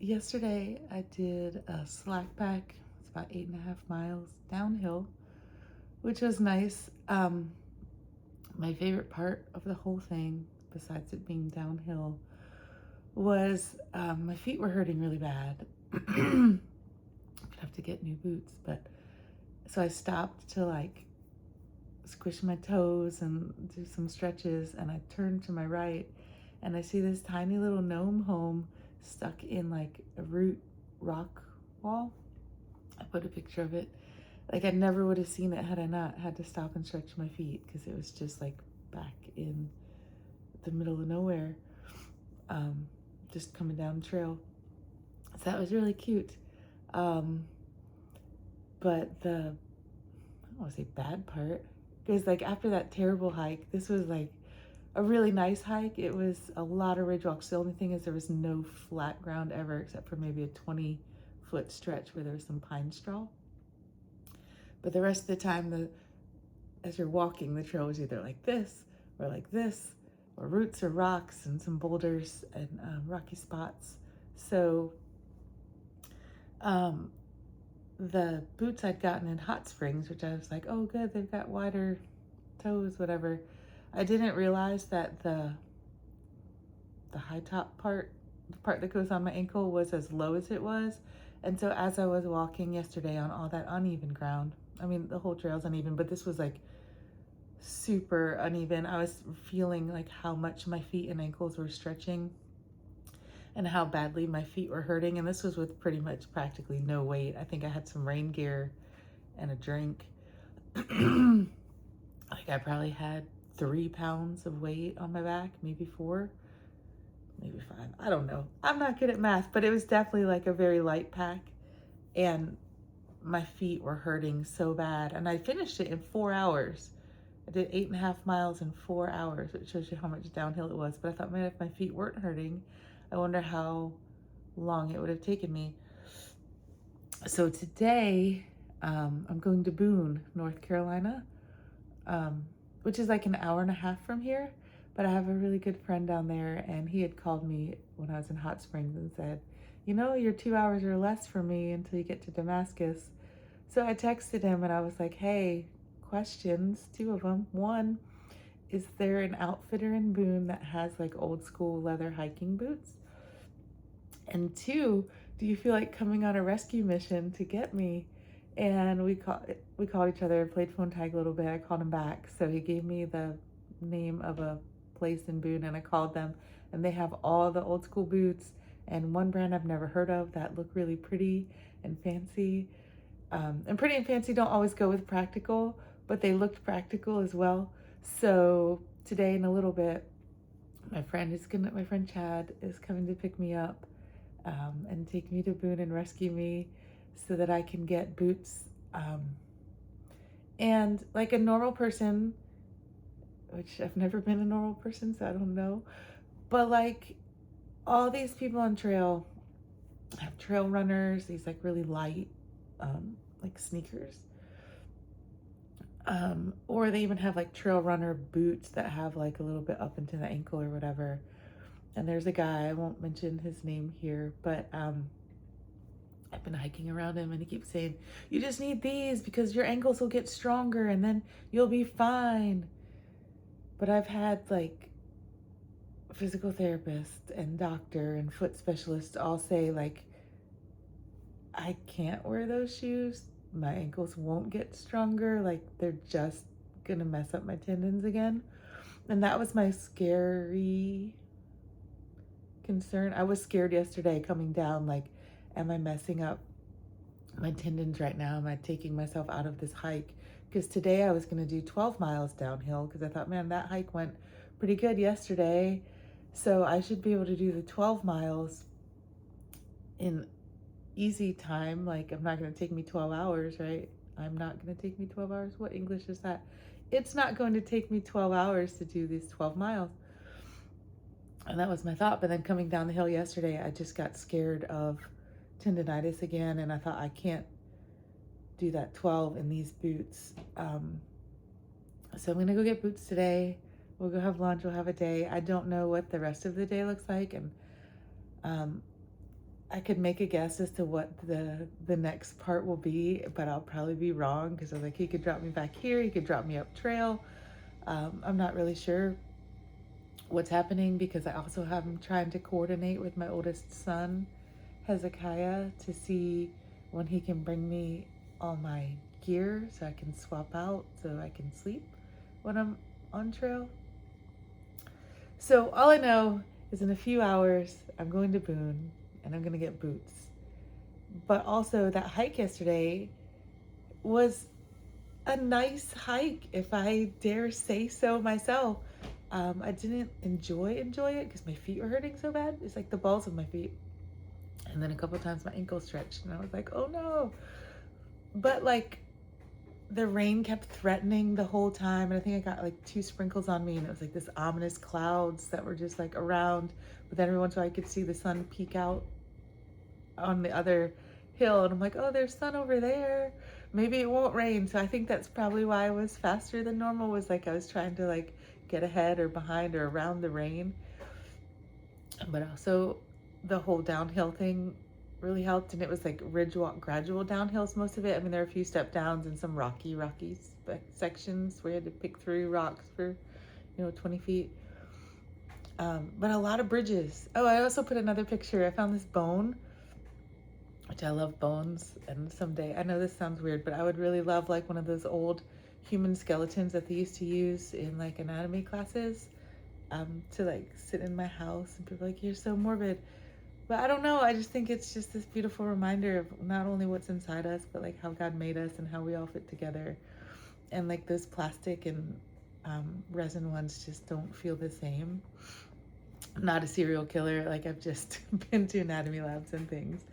yesterday I did a slack pack. It's about 8.5 miles downhill, which was nice. My favorite part of the whole thing, besides it being downhill, was my feet were hurting really bad. I'd have to get new boots, but so I stopped to like squish my toes and do some stretches, and I turned to my right and I see this tiny little gnome home stuck in like a root rock wall. I put a picture of it. Like I never would have seen it had I not had to stop and stretch my feet because it was just like back in the middle of nowhere, um, just coming down the trail. So that was really cute. Um, but the, I don't want to say bad part, because like after that terrible hike, this was like a really nice hike. It was a lot of ridge walks. The only thing is there was no flat ground ever except for maybe a 20-foot stretch where there was some pine straw. But the rest of the time, as you're walking, the trail was either like this, or roots or rocks and some boulders and rocky spots. So um, the boots I'd gotten in Hot Springs, which I was like, oh good, they've got wider toes, whatever. I didn't realize that the high top part, the part that goes on my ankle, was as low as it was. And so as I was walking yesterday on all that uneven ground, I mean, the whole trail's uneven, but this was like super uneven. I was feeling like how much my feet and ankles were stretching and how badly my feet were hurting. And this was with pretty much practically no weight. I think I had some rain gear and a drink. Like I probably had 3 pounds of weight on my back, maybe 4, maybe 5. I don't know. I'm not good at math, but it was definitely like a very light pack. And my feet were hurting so bad. And I finished it in 4 hours. I did 8.5 miles in 4 hours, which shows you how much downhill it was. But I thought, man, if my feet weren't hurting, I wonder how long it would have taken me. So today, I'm going to Boone, North Carolina, which is like an hour and a half from here. But I have a really good friend down there, and he had called me when I was in Hot Springs and said, you know, you're 2 hours or less from me until you get to Damascus. So I texted him and I was like, hey, questions, 2 of them. One, is there an outfitter in Boone that has like old school leather hiking boots? And 2, do you feel like coming on a rescue mission to get me? And we called each other, played phone tag a little bit. I called him back. So he gave me the name of a place in Boone and I called them, and they have all the old school boots and one brand I've never heard of that look really pretty and fancy. And pretty and fancy don't always go with practical, but they looked practical as well. So today in a little bit, my friend Chad is coming to pick me up and take me to Boone and rescue me so that I can get boots. And like a normal person, which I've never been a normal person, so I don't know, but like all these people on trail have trail runners, these like really light, like sneakers. Or they even have like trail runner boots that have like a little bit up into the ankle or whatever. And there's a guy, I won't mention his name here, but I've been hiking around him and he keeps saying, you just need these because your ankles will get stronger and then you'll be fine. But I've had like physical therapist and doctor and foot specialist all say like, I can't wear those shoes. My ankles won't get stronger. Like they're just gonna mess up my tendons again. And that was my scary concern. I was scared yesterday coming down, like, am I messing up my tendons right now? Am I taking myself out of this hike? Because today I was gonna do 12 miles downhill because I thought, man, that hike went pretty good yesterday. So I should be able to do the 12 miles in easy time. Like I'm not going to take me 12 hours, right? I'm not going to take me 12 hours. What English is that? It's not going to take me 12 hours to do these 12 miles. And that was my thought. But then coming down the hill yesterday, I just got scared of tendonitis again. And I thought, I can't do that 12 in these boots. So I'm going to go get boots today. We'll go have lunch. We'll have a day. I don't know what the rest of the day looks like. And I could make a guess as to what the next part will be, but I'll probably be wrong because I was like, he could drop me back here, he could drop me up trail. I'm not really sure what's happening because I also have him trying to coordinate with my oldest son, Hezekiah, to see when he can bring me all my gear so I can swap out so I can sleep when I'm on trail. So all I know is in a few hours I'm going to Boone and I'm going to get boots. But also that hike yesterday was a nice hike, if I dare say so myself. I didn't enjoy it because my feet were hurting so bad. It's like the balls of my feet. And then a couple of times my ankle stretched and I was like, oh no. But like the rain kept threatening the whole time. And I think I got like 2 sprinkles on me and it was like this ominous clouds that were just like around. But then every once in a while I could see the sun peek out on the other hill. And I'm like, oh, there's sun over there. Maybe it won't rain. So I think that's probably why I was faster than normal, was like I was trying to like get ahead or behind or around the rain. But also the whole downhill thing really helped, and it was like ridge walk, gradual downhills, most of it. I mean, there are a few step downs and some rocky sections where you had to pick through rocks for 20 feet. But a lot of bridges. Oh, I also put another picture. I found this bone, which I love bones, and someday, I know this sounds weird, but I would really love like one of those old human skeletons that they used to use in like anatomy classes, to like sit in my house, and people are like, you're so morbid. But I don't know, I just think it's just this beautiful reminder of not only what's inside us, but like how God made us and how we all fit together. And like those plastic and resin ones just don't feel the same. I'm not a serial killer, like I've just been to anatomy labs and things.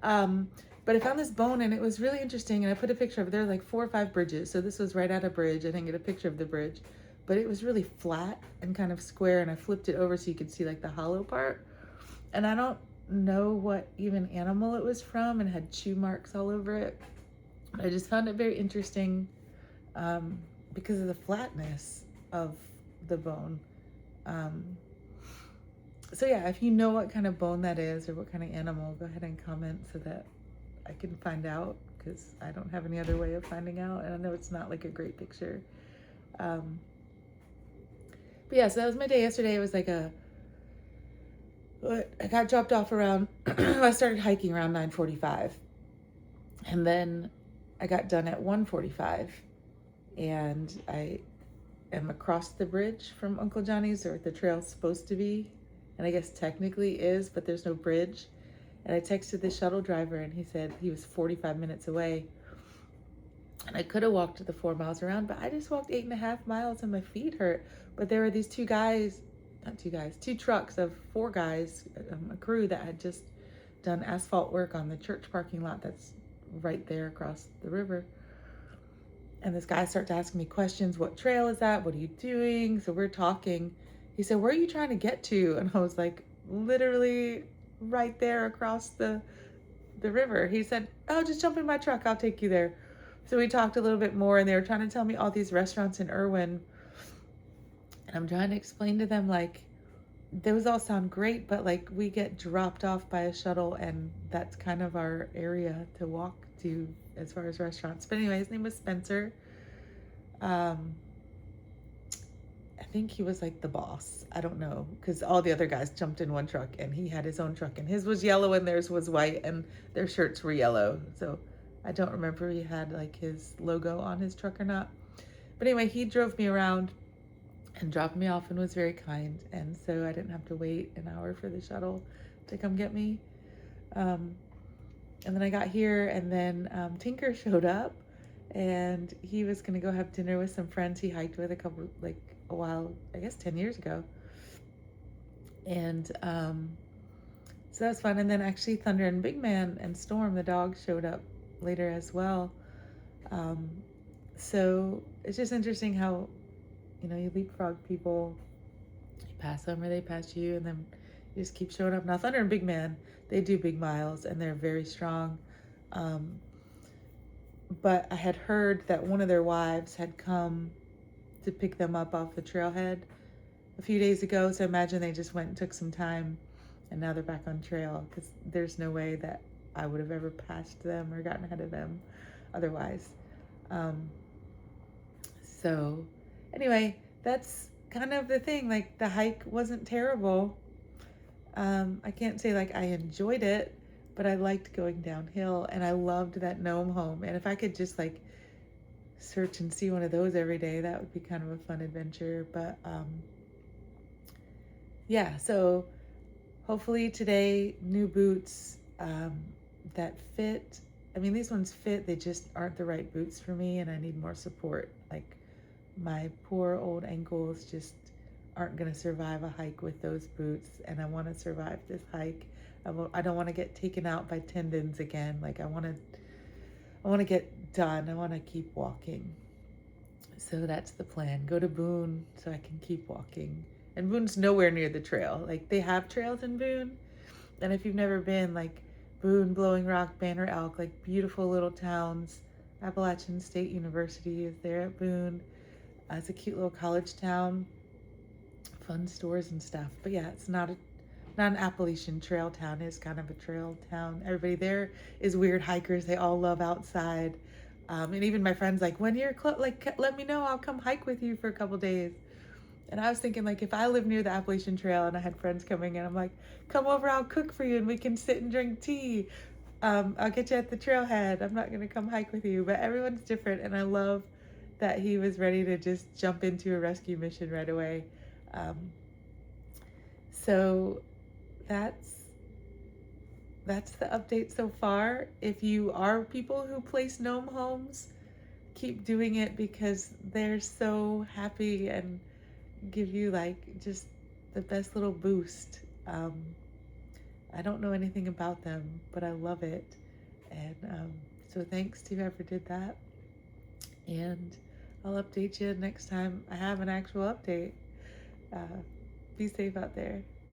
But I found this bone and it was really interesting, and I put a picture of it. There were like 4 or 5 bridges, so this was right at a bridge. I didn't get a picture of the bridge, but it was really flat and kind of square, and I flipped it over so you could see like the hollow part. And I don't know what even animal it was from, and had chew marks all over it. I just found it very interesting because of the flatness of the bone. So yeah, if you know what kind of bone that is or what kind of animal, go ahead and comment so that I can find out, because I don't have any other way of finding out, and I know it's not like a great picture. But yeah, so that was my day yesterday. It was like I got dropped off around, I started hiking around 9:45, and then I got done at 1:45, and I am across the bridge from Uncle Johnny's, or the trail's supposed to be, and I guess technically is, but there's no bridge. And I texted the shuttle driver and he said he was 45 minutes away. And I could have walked the 4 miles around, but I just walked 8.5 miles and my feet hurt. But there were these 2 trucks of 4 guys, a crew that had just done asphalt work on the church parking lot that's right there across the river. And this guy starts asking me questions. What trail is that? What are you doing? So we're talking. He said, where are you trying to get to? And I was like, literally right there across the river. He said, oh, just jump in my truck, I'll take you there. So we talked a little bit more, and they were trying to tell me all these restaurants in Irwin, and I'm trying to explain to them like those all sound great, but like we get dropped off by a shuttle and that's kind of our area to walk to as far as restaurants. But anyway, his name was Spencer. I think he was like the boss. I don't know, because all the other guys jumped in one truck and he had his own truck, and his was yellow and theirs was white and their shirts were yellow. So I don't remember if he had like his logo on his truck or not. But anyway, he drove me around and dropped me off and was very kind. And so I didn't have to wait an hour for the shuttle to come get me. And then I got here, and then Tinker showed up, and he was going to go have dinner with some friends he hiked with a while, I guess 10 years ago. And so that was fun. And then actually Thunder and Big Man and Storm, the dog, showed up later as well. So it's just interesting how, you leapfrog people, you pass them or they pass you, and then you just keep showing up. Now Thunder and Big Man, they do big miles and they're very strong. But I had heard that one of their wives had come to pick them up off the trailhead a few days ago. So I imagine they just went and took some time and now they're back on trail because there's no way that I would have ever passed them or gotten ahead of them otherwise. Um, so, anyway, that's kind of the thing. Like, the hike wasn't terrible. I can't say like I enjoyed it, but I liked going downhill and I loved that gnome home. And if I could just like search and see one of those every day, that would be kind of a fun adventure. But yeah, so hopefully today, new boots that fit. I mean, these ones fit, they just aren't the right boots for me, and I need more support. Like, my poor old ankles just aren't going to survive a hike with those boots, and I want to survive this hike. I don't want to get taken out by tendons again. Like, I want to get done. I want to keep walking. So that's the plan. Go to Boone so I can keep walking. And Boone's nowhere near the trail. Like, they have trails in Boone, and if you've never been, like Boone, Blowing Rock, Banner Elk, like beautiful little towns. Appalachian State University is there at Boone. It's a cute little college town, fun stores and stuff. But yeah, it's not an Appalachian trail town. It's kind of a trail town. Everybody there is weird hikers. They all love outside. And even my friends like, when you're like, let me know. I'll come hike with you for a couple days. And I was thinking, like, if I live near the Appalachian Trail and I had friends coming in, I'm like, come over, I'll cook for you and we can sit and drink tea. I'll get you at the trailhead. I'm not going to come hike with you. But everyone's different, and I love that he was ready to just jump into a rescue mission right away. So that's the update so far. If you are people who place gnome homes, keep doing it because they're so happy and give you like just the best little boost. I don't know anything about them, but I love it. And so thanks to whoever did that. And I'll update you next time I have an actual update. Be safe out there.